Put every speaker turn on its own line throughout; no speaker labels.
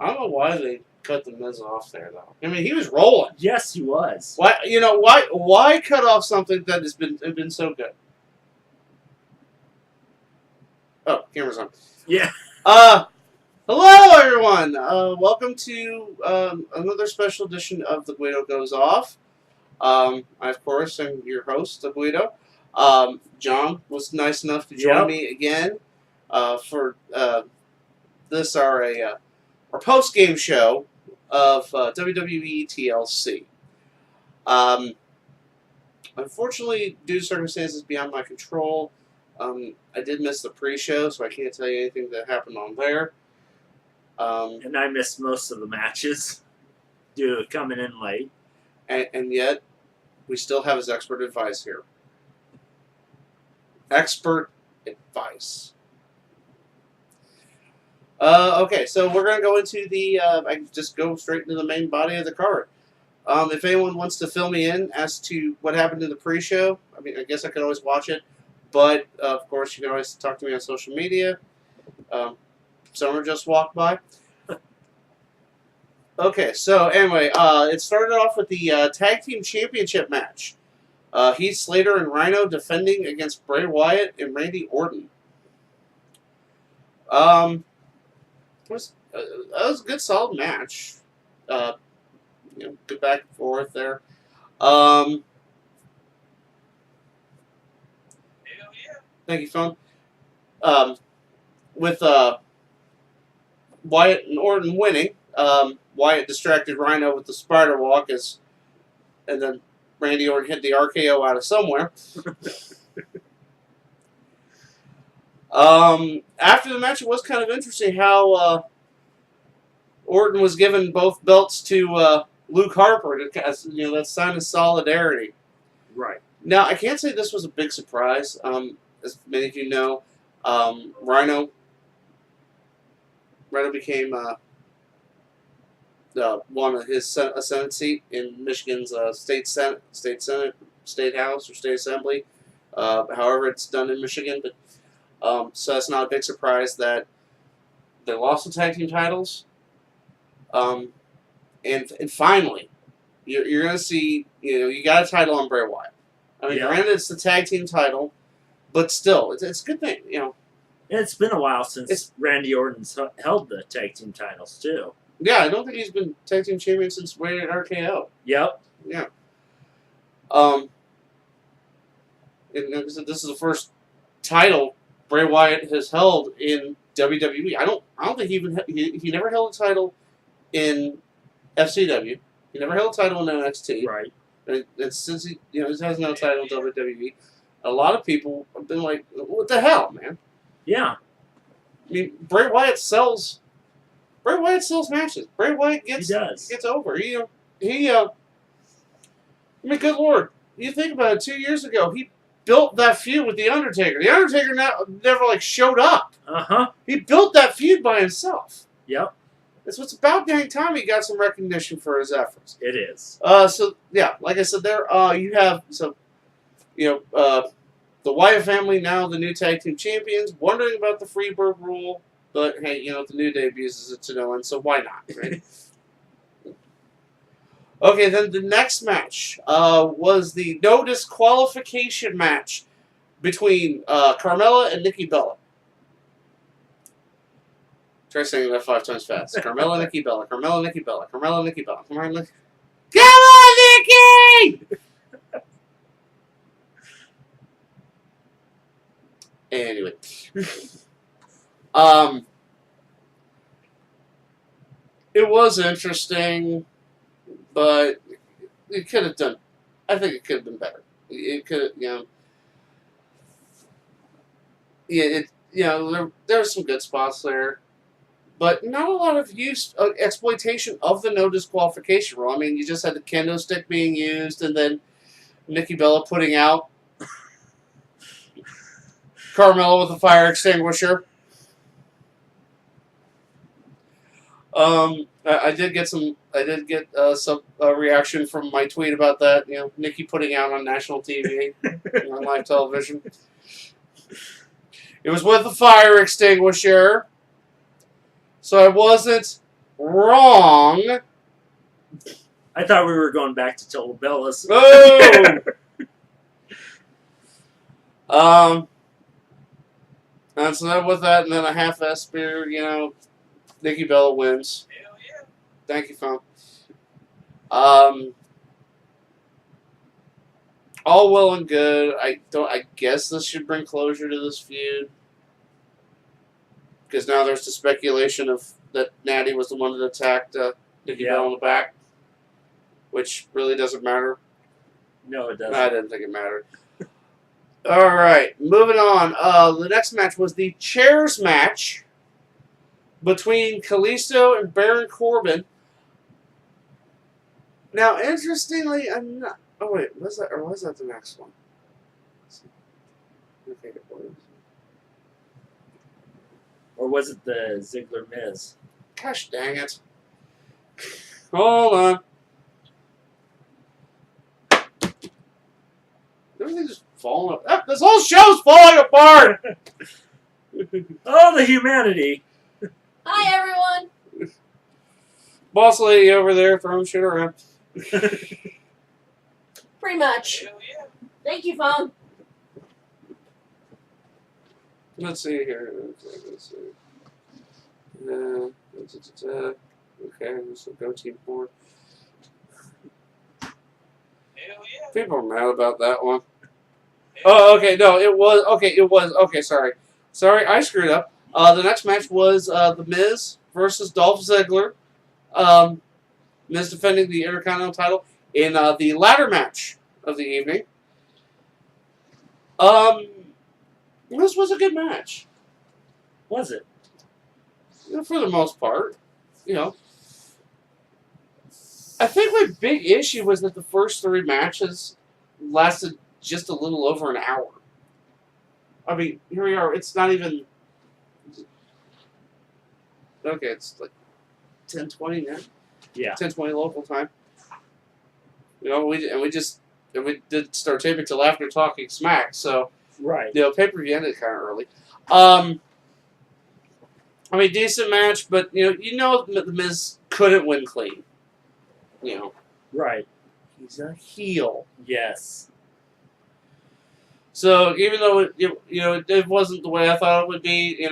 I don't know why they cut the Miz off there, though. I mean, he was rolling.
Yes, he was.
Why? Why cut off something that has been so good? Oh, camera's on.
Yeah.
Hello everyone. Welcome to another special edition of The Guido Goes Off. I, of course, am your host, The Guido. John was nice enough to join me again for this our post game show of WWE TLC. Unfortunately, due to circumstances beyond my control, I did miss the pre-show, so I can't tell you anything that happened on there.
And I missed most of the matches due to coming in late.
And yet, we still have his expert advice here. Expert advice. Okay, so we're going to go into the... I can just go straight into the main body of the card. If anyone wants to fill me in as to what happened in the pre-show, I mean, I guess I could always watch it. But, of course, you can always talk to me on social media. Summer just walked by. Okay, so anyway, it started off with the Tag Team Championship match. Heath Slater and Rhino defending against Bray Wyatt and Randy Orton. It was a good, solid match. Good back and forth there. Thank you, phone. With Wyatt and Orton winning, Wyatt distracted Rhino with the spider walk, and then Randy Orton hit the RKO out of somewhere. After the match, it was kind of interesting how Orton was given both belts to Luke Harper. That sign of solidarity.
Right.
Now, I can't say this was a big surprise. As many of you know, Rhino became won a Senate seat in Michigan's state house or state assembly. However, it's done in Michigan, but so that's not a big surprise that they lost the tag team titles. And finally, you're going to see you got a title on Bray Wyatt. I mean, granted, it's the tag team title, but still, it's a good thing,
It's been a while since Randy Orton's held the tag team titles, too.
Yeah, I don't think he's been tag team champion since Way at RKO.
Yep.
Yeah. This is the first title Bray Wyatt has held in WWE. I don't think he never held a title in FCW. He never held a title in NXT.
Right.
And since he has no title in WWE, a lot of people have been like, "What the hell, man?" I
Yeah.
mean, Bray Wyatt sells matches. Bray Wyatt gets over. I mean, good Lord. You think about it, 2 years ago, he built that feud with The Undertaker. The Undertaker never showed up.
Uh-huh.
He built that feud by himself.
Yep.
It's about dang time he got some recognition for his efforts.
It is.
So, yeah, like I said, there you have the Wyatt family, now the new tag team champions, wondering about the Freebird rule, but hey, the New Day abuses it to no end, so why not, right? Okay, then the next match was the no disqualification match between Carmella and Nikki Bella. Try saying that 5 times fast. Carmella, Nikki Bella. Carmella, Nikki Bella. Carmella, Nikki Bella. Come on, Nikki! Anyway. It was interesting, but it could have done... I think it could have been better. It could have, there were some good spots there, but not a lot of exploitation of the no disqualification rule. I mean, you just had the kendo stick being used, and then Nikki Bella putting out Carmella with a fire extinguisher. I did get some reaction from my tweet about that. Nikki putting out on national TV, on live television. It was with a fire extinguisher, so I wasn't Wrong.
I thought we were going back to Total Bellas.
Oh! And so then with that, and then a half-ass spear, Nikki Bella wins.
Hell yeah.
Thank you, phone. All well and good. I guess this should bring closure to this feud, because now there's the speculation of that Natty was the one that attacked Nikki Bella in the back, which really doesn't matter.
No, it doesn't.
I didn't think it mattered. All right, moving on. The next match was the chairs match between Kalisto and Baron Corbin. Now, interestingly, I'm not. Oh wait, was that the next one? Okay, it was.
Or was it the Ziggler Miz?
Gosh dang it! Hold on. Everything's just falling apart. This whole show's falling apart!
Oh, the humanity!
Hi, everyone.
Boss lady over there throwing shit around.
Pretty much.
Hell yeah.
Thank you, phone.
Let's see here. Let's see. Okay, this will go Team 4.
Hell yeah.
People are mad about that one. Oh, okay, no, it was. Okay, sorry. Sorry, I screwed up. The next match was The Miz versus Dolph Ziggler. Miz defending the Intercontinental title in the ladder match of the evening. This was a good match.
Was it?
For the most part. I think my big issue was that the first 3 matches lasted just a little over an hour. I mean, here we are. It's not even... Okay, it's like 10:20 now.
Yeah.
10:20 local time. We did start taping till after Talking Smack, so
Right.
pay-per-view ended kind of early. I mean, decent match, but the Miz couldn't win clean.
Right.
He's a heel.
Yes.
So even though it wasn't the way I thought it would be,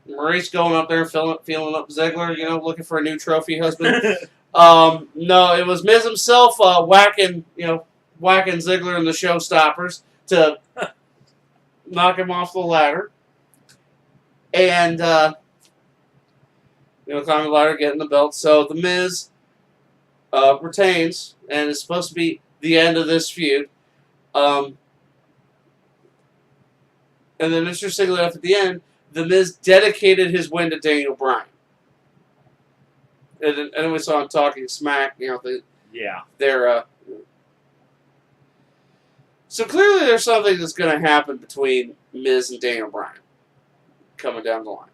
Maurice going up there feeling up Ziggler, looking for a new trophy husband. No, it was Miz himself whacking Ziggler and the Showstoppers to knock him off the ladder, and climbing the ladder, getting the belt. So the Miz retains, and it's supposed to be the end of this feud. And then interestingly enough, at the end, the Miz dedicated his win to Daniel Bryan. And then we saw him talking smack, they're so clearly there's something that's going to happen between Miz and Daniel Bryan coming down the line.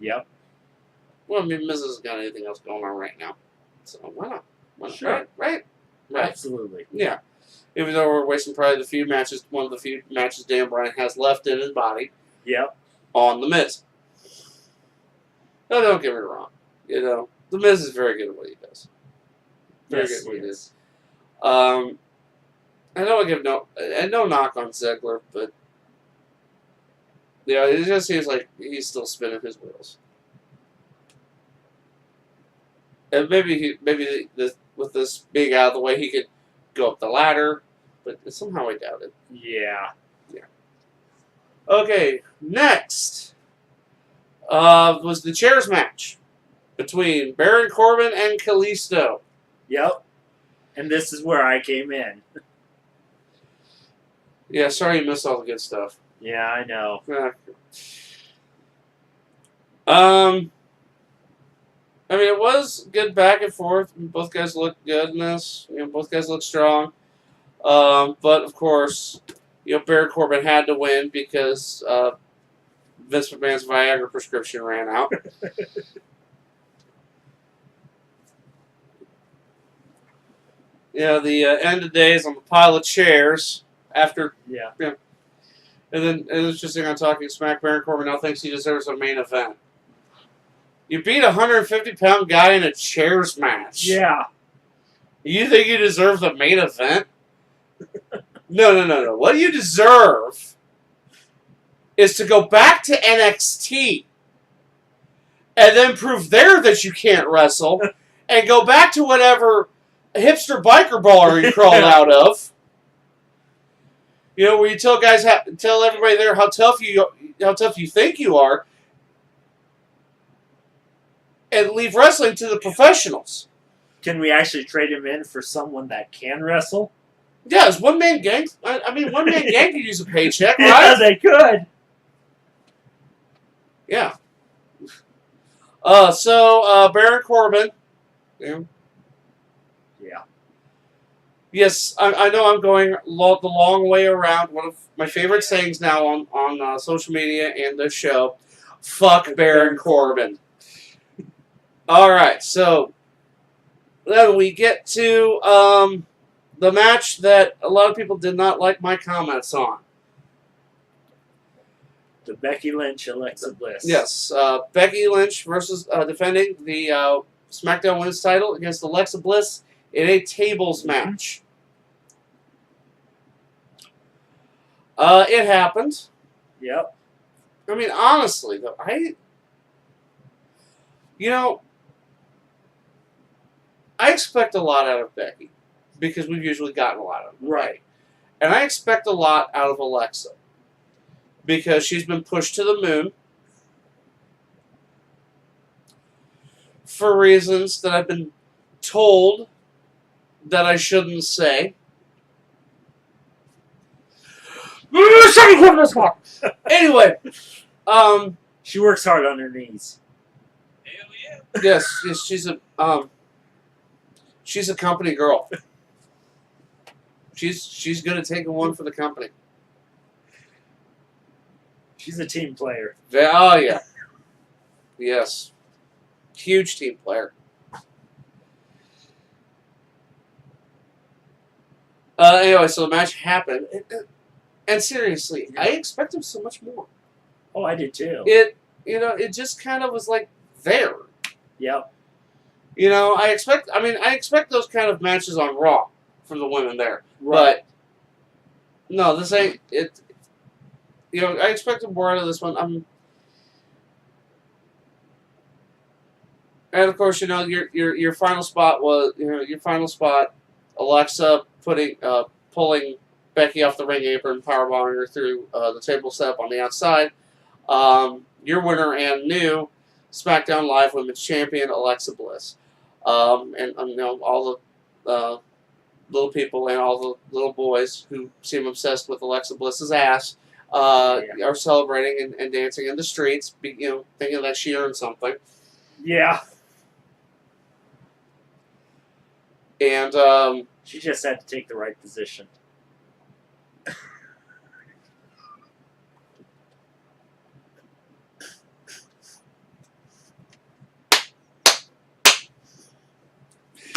Yep.
Well, I mean, Miz hasn't got anything else going on right now. So why not?
Sure.
Right.
Absolutely.
Yeah. Even though we're wasting probably one of the few matches Daniel Bryan has left in his body.
Yep.
On The Miz. Now, don't get me wrong. The Miz is very good at what he does. Very good at what he does. I don't give no knock on Ziggler, but it just seems like he's still spinning his wheels. And maybe with this being out of the way, he could go up the ladder, but somehow I doubt it.
Yeah.
Okay, next was the chairs match between Baron Corbin and Kalisto.
Yep. And this is where I came in.
Yeah, sorry you missed all the good stuff.
Yeah, I know.
I mean, it was good back and forth. Both guys looked good in this. Both guys looked strong. But of course, Baron Corbin had to win because Vince McMahon's Viagra prescription ran out. The end of days on the pile of chairs after.
Yeah.
And then it's interesting on Talking Smack, Baron Corbin now thinks he deserves a main event. You beat a 150-pound guy in a chairs match.
Yeah.
You think you deserve the main event? No. What you deserve is to go back to NXT and then prove there that you can't wrestle and go back to whatever hipster biker bar you crawled out of. You know, where you tell everybody there how tough you think you are, and leave wrestling to the professionals.
Can we actually trade him in for someone that can wrestle?
Yeah, it's one-man gang. I mean, one-man gang could use a paycheck, right?
Yeah, they could.
Yeah. So Baron Corbin. Yeah.
Yeah.
Yes, I know I'm going the long way around. One of my favorite sayings now on social media and this show. Fuck Baron Corbin. All right, so then we get to the match that a lot of people did not like my comments on.
The Becky Lynch, Alexa Bliss.
Yes, Becky Lynch versus defending the SmackDown Women's title against Alexa Bliss in a tables match. It happened.
Yep.
I mean, honestly, though, I expect a lot out of Becky because we've usually gotten a lot out of her.
Right.
And I expect a lot out of Alexa because she's been pushed to the moon for reasons that I've been told that I shouldn't say. Anyway,
she works hard on her knees.
yes, she's a company girl. She's good at taking one for the company.
She's a team player.
Oh yeah, yes, huge team player. Anyway, so the match happened, and seriously, I expected so much more.
Oh, I did too.
It just kind of was like there.
Yep.
I expect those kind of matches on Raw from the women there.
Right.
But no, this ain't it. I expected more out of this one. And of course, your final spot was Alexa pulling Becky off the ring apron, powerbombing her through the table step on the outside. Your winner and new SmackDown Live Women's Champion Alexa Bliss, and all the little people and all the little boys who seem obsessed with Alexa Bliss's ass are celebrating and dancing in the streets, thinking that she earned something.
Yeah.
And
she just had to take the right position.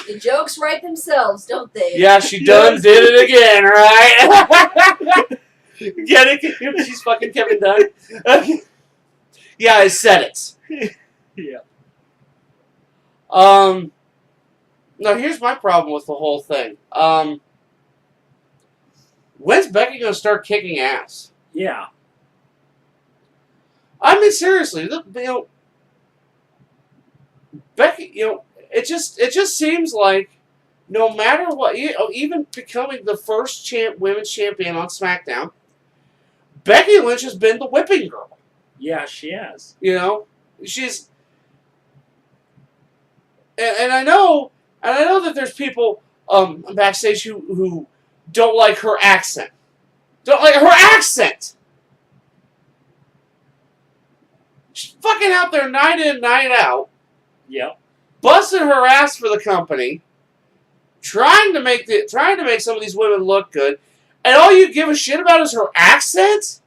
The jokes write themselves, don't they?
Yeah, she done did it again, right? Get it? She's fucking Kevin Dunn. Yeah, I said it.
Yeah.
Now here's my problem with the whole thing. When's Becky gonna start kicking ass?
Yeah.
I mean, seriously, Becky, it just seems like no matter what, even becoming the first women's champion on SmackDown, Becky Lynch has been the whipping girl.
Yeah, she has.
She's, and I know that there's people backstage who don't like her accent. Don't like her accent. She's fucking out there night in, night out.
Yep.
Busting her ass for the company, trying to make some of these women look good, and all you give a shit about is her accent?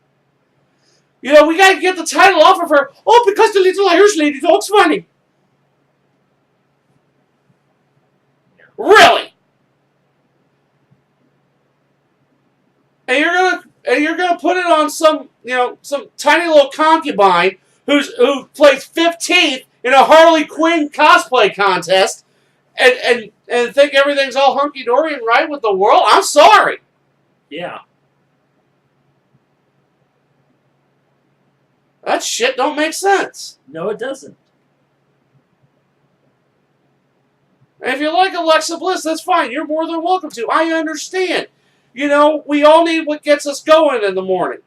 We gotta get the title off of her. Oh, because the little Irish lady talks funny. Really? And you're gonna put it on some tiny little concubine who plays 15th in a Harley Quinn cosplay contest and think everything's all hunky dory and right with the world. I'm sorry.
Yeah.
That shit don't make sense.
No, it doesn't.
And if you like Alexa Bliss, that's fine. You're more than welcome to. I understand. You know, we all need what gets us going in the morning.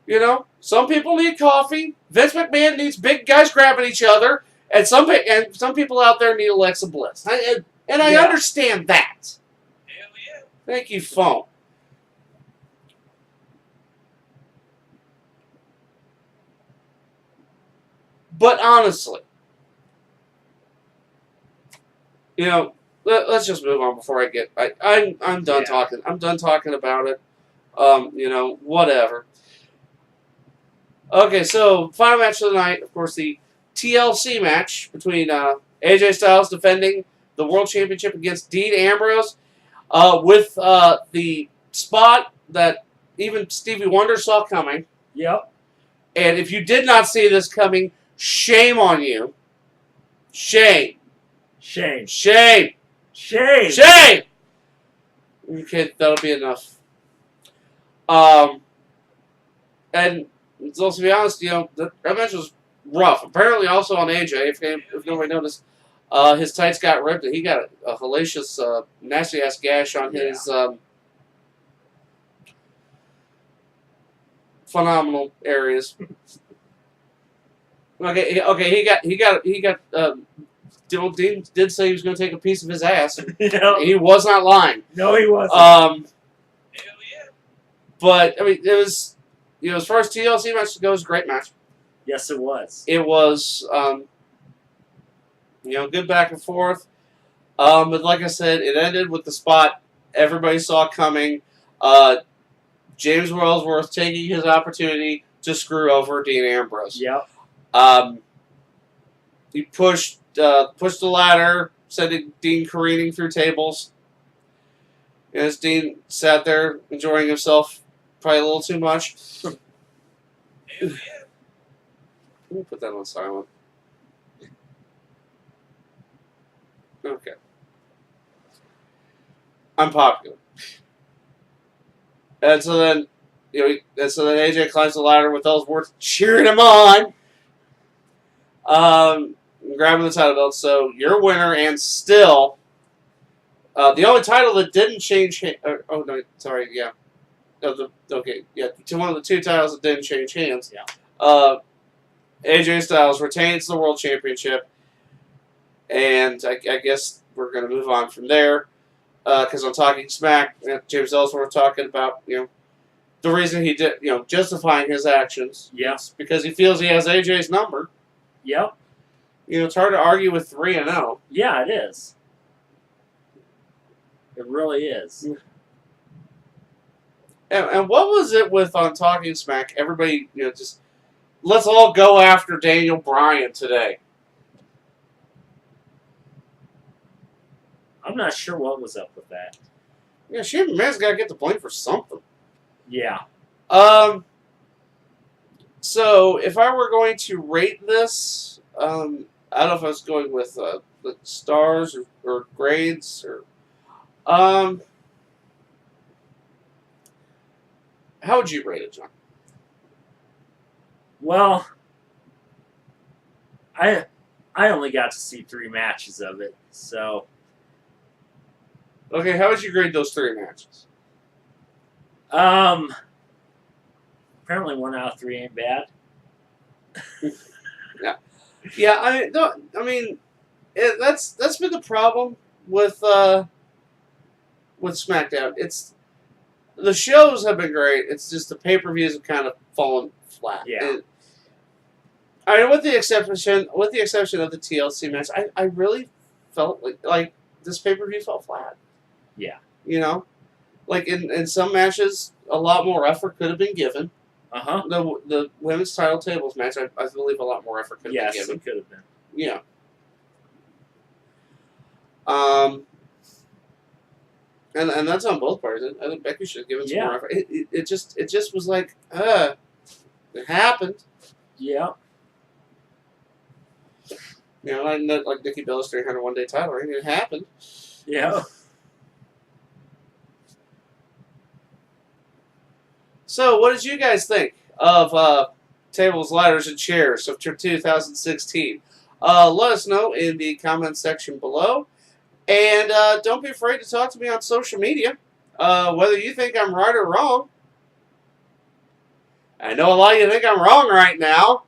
You know, some people need coffee. Vince McMahon needs big guys grabbing each other, and some people out there need Alexa Bliss. I understand that.
Hell yeah.
Thank you, phone. But honestly, you know, let's just move on before I get. I'm done talking. I'm done talking about it. You know, whatever. Okay, so final match of the night, of course, the TLC match between AJ Styles defending the World Championship against Dean Ambrose, with the spot that even Stevie Wonder saw coming.
Yep.
And if you did not see this coming, shame on you. Shame.
Shame.
Shame.
Shame.
Shame! Okay, that'll be enough. And let's be honest, you know, that match was rough. Apparently also on AJ, if nobody noticed, his tights got ripped and he got a hellacious, nasty-ass gash on his phenomenal areas. Okay, he got. Dean did say he was going to take a piece of his ass.
Yep.
He was not lying.
No, he wasn't.
Hell yeah.
But I mean, it was, you know, as far as TLC match goes, great match.
Yes, it was.
It was, you know, good back and forth. But like I said, it ended with the spot everybody saw coming. James Ellsworth taking his opportunity to screw over Dean Ambrose.
Yep.
He pushed the ladder, sending Dean careening through tables. As Dean sat there enjoying himself, probably a little too much.
Hell yeah.
Let me put that on silent. Okay. I'm popular. And so then, you know, AJ climbs the ladder with Ellsworth cheering him on. Grabbing the title belt. So your winner, and still, the only title that didn't change. Oh no, sorry, yeah. One of the two titles that didn't change hands.
Yeah.
AJ Styles retains the World Championship, and I guess we're going to move on from there, because on Talking Smack, James Ellsworth talking about, you know, the reason he did, you know, justifying his actions.
Yes.
Because he feels he has AJ's number.
Yep.
You know, it's hard to argue with 3-0.
Yeah, it is. It really is.
And what was it with on Talking Smack? Everybody, you know, just let's all go after Daniel Bryan today.
I'm not sure what was up with that.
Yeah, Shane McMahon's got to get the blame for something.
Yeah.
So if I were going to rate this, I don't know if I was going with the stars or grades or, how would you rate it, John?
Well, I only got to see 3 matches of it, so.
Okay, how would you grade those 3 matches?
Apparently 1 out of 3 ain't bad.
Yeah, I mean, that's been the problem with SmackDown. It's the shows have been great. It's just the pay-per-views have kind of fallen flat.
Yeah.
I mean, with the exception of the TLC match, I really felt like this pay-per-view fell flat.
Yeah.
You know, like in some matches, a lot more effort could have been given.
Uh-huh.
The women's title tables match, I believe a lot more effort could have been
Yes,
given.
it could have been.
Yeah. And that's on both parties. I think Becky should have given some more effort. It just was like, It happened.
Yeah.
You know, not like Nikki Bella's 300 one-day title ring. It happened.
Yeah.
So, what did you guys think of Tables, Ladders, and Chairs of 2016? Let us know in the comments section below. And don't be afraid to talk to me on social media, whether you think I'm right or wrong. I know a lot of you think I'm wrong right now.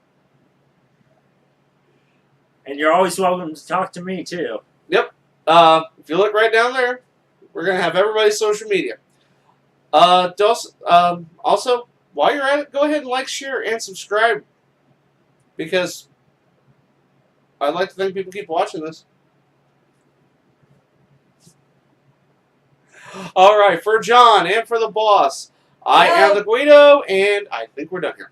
And you're always welcome to talk to me, too.
Yep. If you look right down there, we're going to have everybody's social media. Also, while you're at it, go ahead and like, share, and subscribe. Because I'd like to think people keep watching this. All right, for John and for the boss, I am the Guido, and I think we're done here.